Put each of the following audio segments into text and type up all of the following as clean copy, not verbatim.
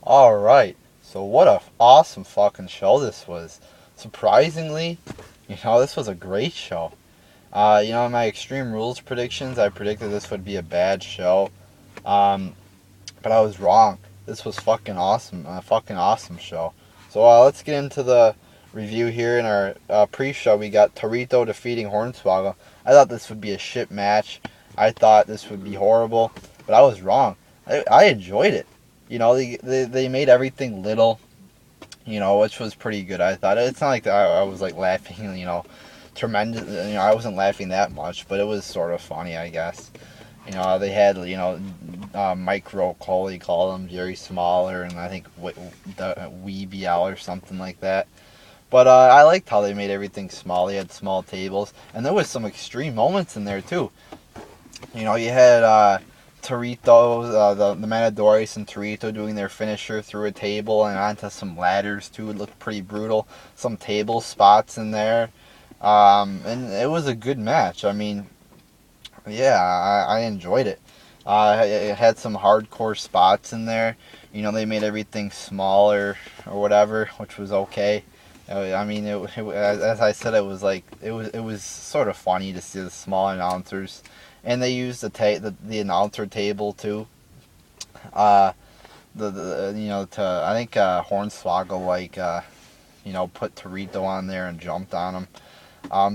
Alright, so what a awesome fucking show this was. Surprisingly, this was a great show. In my Extreme Rules predictions, I predicted this would be a bad show. Um, but I was wrong. This was fucking awesome. A fucking awesome show. So let's get into the review here. In our pre-show, we got Torito defeating Hornswoggle. I thought this would be a shit match. I thought this would be horrible, but I was wrong. I enjoyed it. They made everything little, which was pretty good. I thought it's not like I was like laughing, tremendous. I wasn't laughing that much, but it was sort of funny, I guess. They had micro Coley call him very smaller, and I think the Weebial or something like that. But I liked how they made everything small. They had small tables, and there was some extreme moments in there too. You had Torito, the Matadores and Torito doing their finisher through a table and onto some ladders too. It looked pretty brutal. Some table spots in there, and it was a good match. I mean, yeah, I enjoyed it. It had some hardcore spots in there. They made everything smaller or whatever, which was okay. I mean, as I said, it was sort of funny to see the small announcers, and they used the announcer table too. Uh, I think Hornswoggle put Torito on there and jumped on him.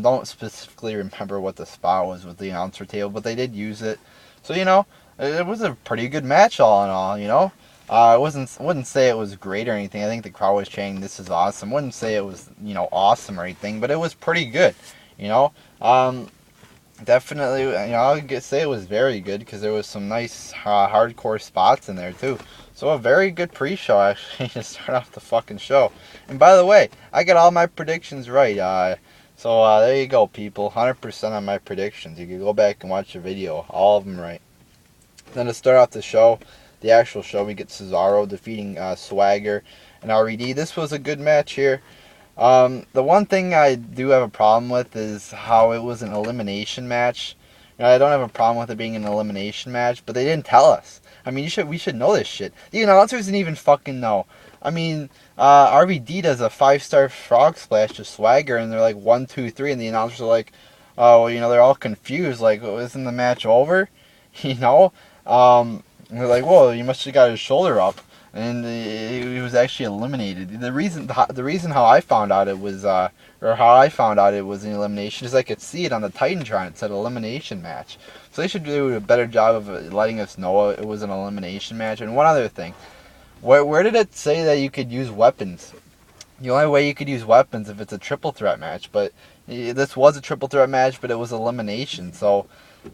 Don't specifically remember what the spot was with the announcer table, but they did use it. So it was a pretty good match all in all. I wouldn't say it was great or anything. I think the crowd was chanting, "This is awesome." Wouldn't say it was awesome or anything, but it was pretty good. You know, um, Definitely. I'll say it was very good because there was some nice hardcore spots in there too. So a very good pre-show actually to start off the fucking show. And by the way, I got all my predictions right. So there you go, people. 100% on my predictions. You can go back and watch the video. All of them right. Then to start off the show, the actual show, we get Cesaro defeating Swagger and RED. This was a good match here. The one thing I do have a problem with is how it was an elimination match. I don't have a problem with it being an elimination match, but they didn't tell us. I mean, we should know this shit. The announcers didn't even fucking know. I mean, RVD does a 5-star frog splash to Swagger, and they're like 1, 2, 3, and the announcers are like, oh, well, they're all confused. Like, oh, isn't the match over? You know, and they're like, whoa, you must have got his shoulder up, and he was actually eliminated. The reason how I found out it was or how I found out it was an elimination is I could see it on the Titantron. It said elimination match. So they should do a better job of letting us know it was an elimination match. And one other thing, where did it say that you could use weapons? The only way you could use weapons if it's a triple threat match, but this was a triple threat match, but it was elimination. So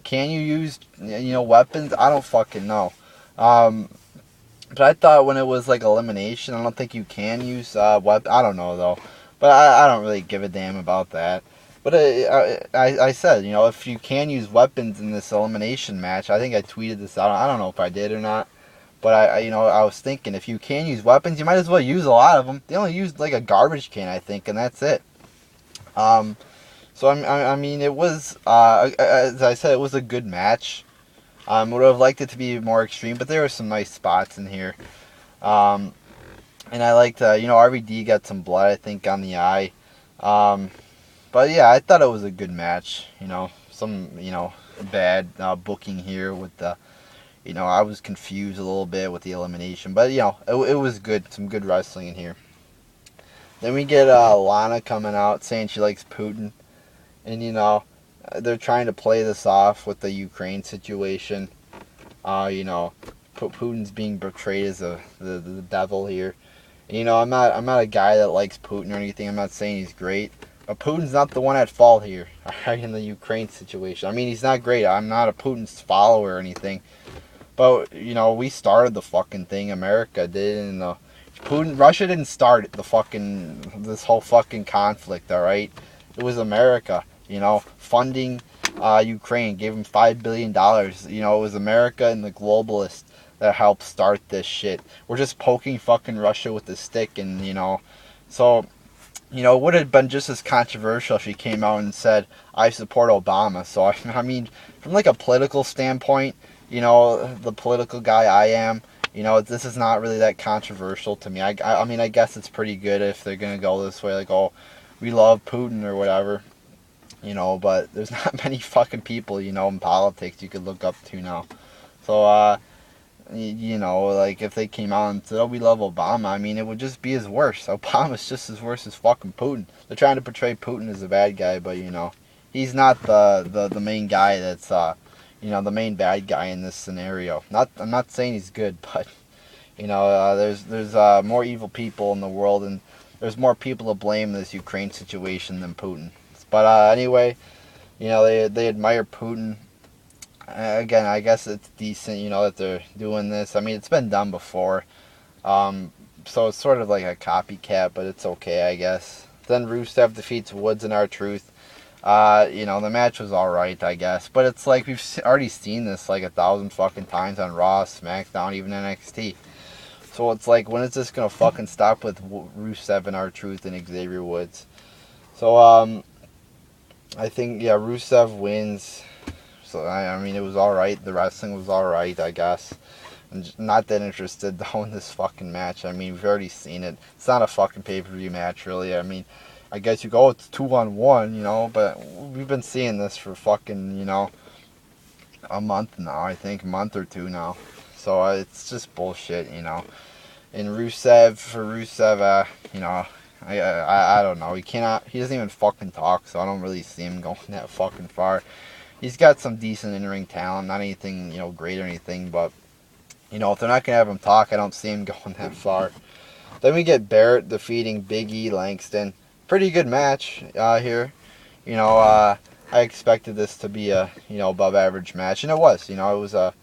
can you use weapons? I don't fucking know. But I thought when it was like elimination, I don't think you can use weapons. I don't know though, but I don't really give a damn about that. But I said, if you can use weapons in this elimination match, I think I tweeted this out. I don't know if I did or not, but I was thinking if you can use weapons, you might as well use a lot of them. They only used like a garbage can, I think, and that's it. So I mean, it was as I said, it was a good match. Would have liked it to be more extreme, but there were some nice spots in here. And I liked, RVD got some blood, I think, on the eye. But yeah, I thought it was a good match. Some, bad booking here with the, I was confused a little bit with the elimination. But, it was good. Some good wrestling in here. Then we get Lana coming out saying she likes Putin. And, they're trying to play this off with the Ukraine situation. Putin's being portrayed as the devil here. And, I'm not a guy that likes Putin or anything. I'm not saying he's great, but Putin's not the one at fault here. Alright, in the Ukraine situation. I mean, he's not great. I'm not a Putin's follower or anything. But we started the fucking thing. America did, and Russia didn't start this whole fucking conflict. All right, it was America. Funding Ukraine, gave him $5 billion. It was America and the globalists that helped start this shit. We're just poking fucking Russia with a stick, and so it would have been just as controversial if she came out and said, I support Obama. So I mean, from like a political standpoint, the political guy I am, You know, this is not really that controversial to me. I mean, I guess it's pretty good if they're gonna go this way, like, oh, we love Putin or whatever. You know, but there's not many fucking people, you know, in politics you could look up to now. So, you know, like if they came out and said, "Oh, we love Obama," I mean, it would just be as worse. Obama's just as worse as fucking Putin. They're trying to portray Putin as a bad guy, but you know, he's not the main guy. That's you know, the main bad guy in this scenario. I'm not saying he's good, but you know, there's more evil people in the world, and there's more people to blame in this Ukraine situation than Putin. But anyway, you know, they admire Putin. Again, I guess it's decent, you know, that they're doing this. I mean, it's been done before. So it's sort of like a copycat, but it's okay, I guess. Then Rusev defeats Woods and R-Truth. You know, the match was alright, I guess. But it's like we've already seen this like 1,000 fucking times on Raw, SmackDown, even NXT. So it's like, when is this gonna fucking stop with Rusev and R-Truth and Xavier Woods? So, I think, yeah, Rusev wins. So, I mean, it was alright. The wrestling was alright, I guess. I'm just not that interested, though, in this fucking match. I mean, we've already seen it. It's not a fucking pay-per-view match, really. I mean, I guess you go, it's 2-on-1, you know, but we've been seeing this for fucking, you know, a month now, I think. A month or two now. So, it's just bullshit, you know. And Rusev, you know, I don't know. He doesn't even fucking talk, so I don't really see him going that fucking far. He's got some decent in-ring talent, not anything, you know, great or anything, but, you know, if they're not going to have him talk, I don't see him going that far. Then we get Barrett defeating Big E Langston. Pretty good match here. You know, I expected this to be a, you know, above average match, and it was. You know, it was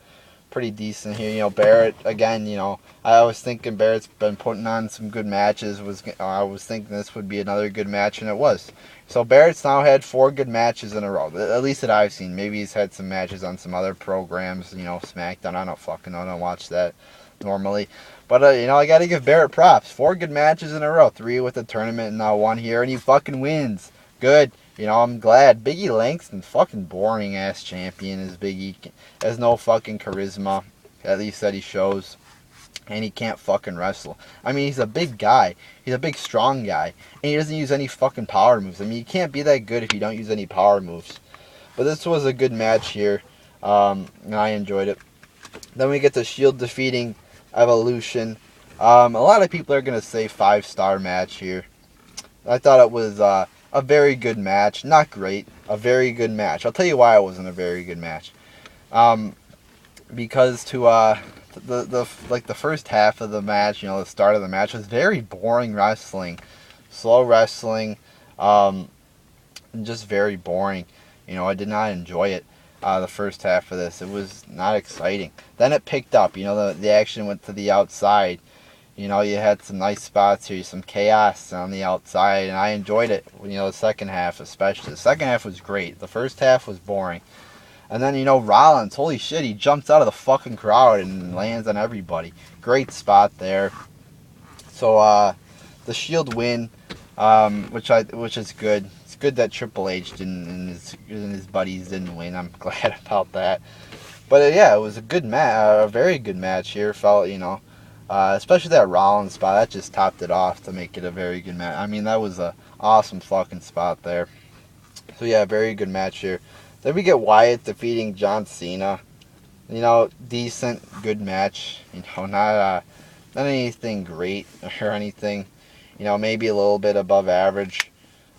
pretty decent here. You know, Barrett, again, you know, I was thinking Barrett's been putting on some good matches. I was thinking this would be another good match, and it was. So Barrett's now had 4 good matches in a row, at least that I've seen. Maybe he's had some matches on some other programs, you know, SmackDown. I don't fucking know. I don't watch that normally. But, you know, I got to give Barrett props. 4 good matches in a row. 3 with the tournament and now 1 here, and he fucking wins. Good. You know, I'm glad. Big E Langston, fucking boring ass champion is Big E. Has no fucking charisma, at least that he shows. And he can't fucking wrestle. I mean, he's a big guy. He's a big, strong guy. And he doesn't use any fucking power moves. I mean, you can't be that good if you don't use any power moves. But this was a good match here. And I enjoyed it. Then we get the Shield defeating Evolution. A lot of people are going to say 5-star match here. I thought it was a very good match. Not great. A very good match. I'll tell you why it wasn't a very good match. Because the first half of the match, you know, the start of the match was very boring wrestling. Slow wrestling. Just very boring. You know, I did not enjoy it. The first half of this. It was not exciting. Then it picked up. You know, the action went to the outside. You know, you had some nice spots here, some chaos on the outside, and I enjoyed it. You know, the second half especially. The second half was great. The first half was boring. And then, you know, Rollins, holy shit, he jumps out of the fucking crowd and lands on everybody. Great spot there. So, the Shield win, which is good. It's good that Triple H and his buddies didn't win. I'm glad about that. But, yeah, it was a good match, a very good match here. Felt, you know, especially that Rollins spot, that just topped it off to make it a very good match. I mean, that was a awesome fucking spot there. So, yeah, very good match here. Then we get Wyatt defeating John Cena. You know, decent, good match. You know, not anything great or anything. You know, maybe a little bit above average.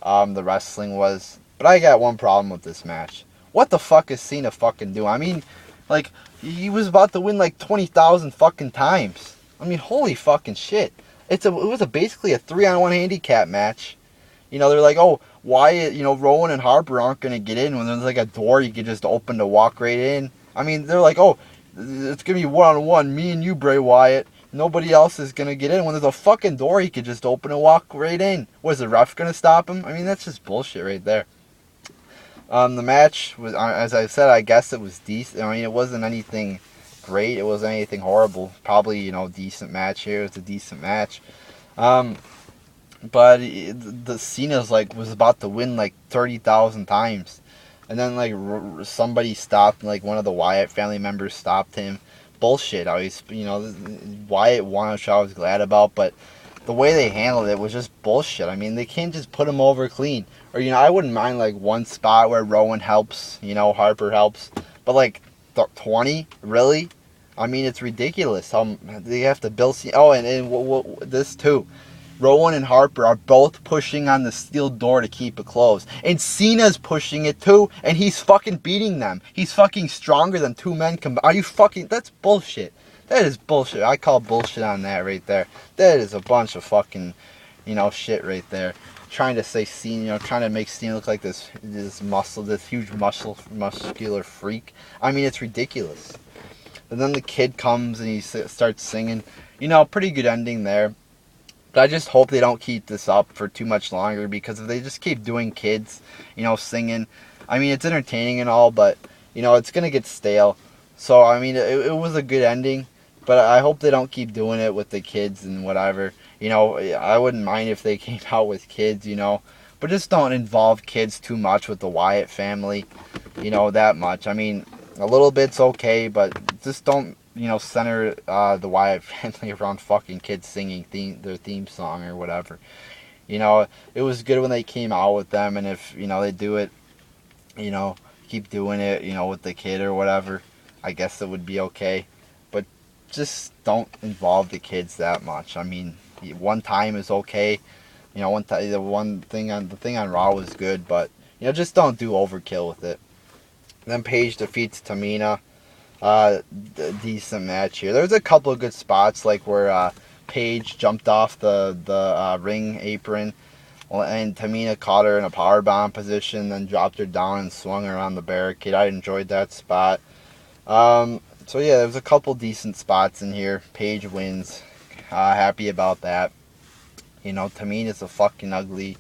The wrestling was. But I got one problem with this match. What the fuck is Cena fucking doing? I mean, like, he was about to win like 20,000 fucking times. I mean, holy fucking shit. It was basically a 3-on-1 handicap match. You know, they're like, oh, Wyatt, you know, Rowan and Harper aren't going to get in when there's like a door you can just open to walk right in. I mean, they're like, oh, it's going to be 1-on-1, me and you, Bray Wyatt. Nobody else is going to get in when there's a fucking door he could just open and walk right in. Was the ref going to stop him? I mean, that's just bullshit right there. The match was, as I said, I guess it was decent. I mean, it wasn't anything great. It wasn't anything horrible. Probably, you know, decent match here. It was a decent match. But the Cena's like was about to win like 30,000 times, and then like somebody stopped, like one of the Wyatt family members stopped him. bullshit. Wyatt won, which I was glad about, but the way they handled it was just bullshit. I mean, they can't just put him over clean. Or, I wouldn't mind, like, one spot where Rowan helps, Harper helps. But, like, 20? Really? I mean, it's ridiculous how they have to build... this, too. Rowan and Harper are both pushing on the steel door to keep it closed. And Cena's pushing it, too, and he's fucking beating them. He's fucking stronger than two men combined. Are you fucking... That's bullshit. That is bullshit. I call bullshit on that right there. That is a bunch of fucking, shit right there. Trying to say Cena, trying to make Cena look like this huge muscular freak. I mean, it's ridiculous. And then the kid comes and he starts singing. Pretty good ending there. But I just hope they don't keep this up for too much longer, because if they just keep doing kids, singing, I mean, it's entertaining and all, but, it's going to get stale. So, I mean, it was a good ending, but I hope they don't keep doing it with the kids and whatever. I wouldn't mind if they came out with kids, but just don't involve kids too much with the Wyatt family, that much. I mean, a little bit's okay, but just don't, center the Wyatt family around fucking kids singing their theme song or whatever. It was good when they came out with them, and if, they do it, keep doing it, with the kid or whatever, I guess it would be okay. But just don't involve the kids that much. I mean, one time is okay. The thing on Raw was good, but, just don't do overkill with it. Then Paige defeats Tamina. Decent match here. There's a couple of good spots, like where Paige jumped off the ring apron, and Tamina caught her in a powerbomb position, then dropped her down and swung her on the barricade. I enjoyed that spot. So yeah, there's a couple decent spots in here. Paige wins. Happy about that. Tamina's a fucking ugly,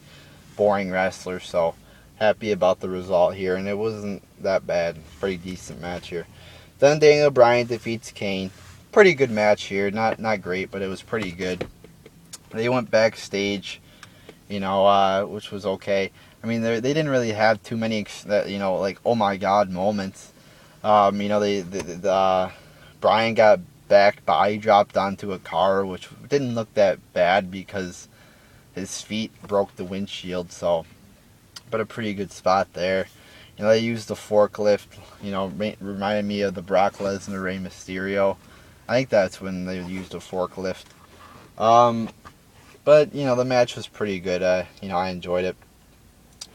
boring wrestler, so happy about the result here, and it wasn't that bad. Pretty decent match here. Then Daniel Bryan defeats Kane. Pretty good match here. Not great, but it was pretty good. They went backstage, which was okay. I mean, they didn't really have too many, like, oh my god moments. Bryan got back body dropped onto a car, which didn't look that bad because his feet broke the windshield. So, but a pretty good spot there. They used the forklift, reminded me of the Brock Lesnar Rey Mysterio. I think that's when they used a forklift. But, the match was pretty good. I enjoyed it.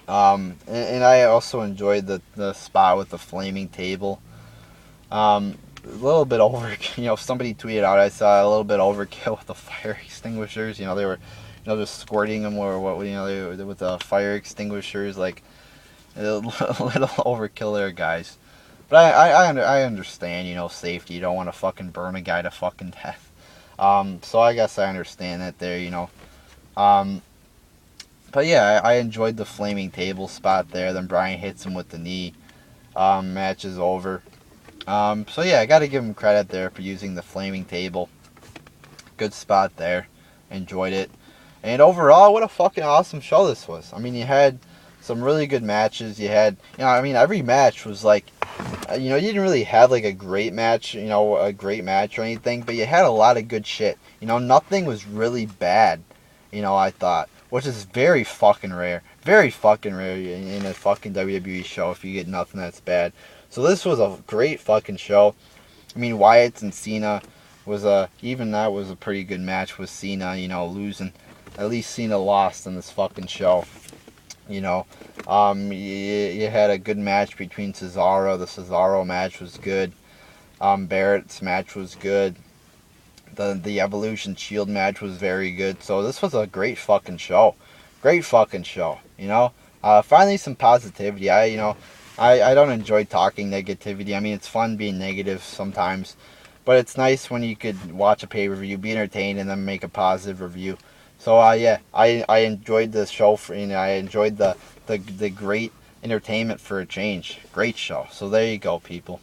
And I also enjoyed the spot with the flaming table. A little bit over, somebody tweeted out, I saw a little bit overkill with the fire extinguishers. They were, just squirting them with the fire extinguishers, like, a little overkill there, guys. But I understand, safety. You don't want to fucking burn a guy to fucking death. So I guess I understand that there, But yeah, I enjoyed the flaming table spot there. Then Bryan hits him with the knee. Match is over. So yeah, I got to give him credit there for using the flaming table. Good spot there. Enjoyed it. And overall, what a fucking awesome show this was. I mean, you had some really good matches. You had, every match was like, you didn't really have like a great match, or anything, but you had a lot of good shit. Nothing was really bad, I thought, which is very fucking rare. Very fucking rare in a fucking WWE show if you get nothing that's bad. So this was a great fucking show. I mean, Wyatt and Cena was even that was a pretty good match with Cena, losing. At least Cena lost in this fucking show. You had a good match between Cesaro. The Cesaro match was good. Barrett's match was good. The Evolution Shield match was very good. So this was a great fucking show. Great fucking show. Finally some positivity. I don't enjoy talking negativity. I mean, it's fun being negative sometimes, but it's nice when you could watch a pay-per-view, be entertained, and then make a positive review. So yeah, I enjoyed the show I enjoyed the great entertainment for a change. Great show. So there you go, people.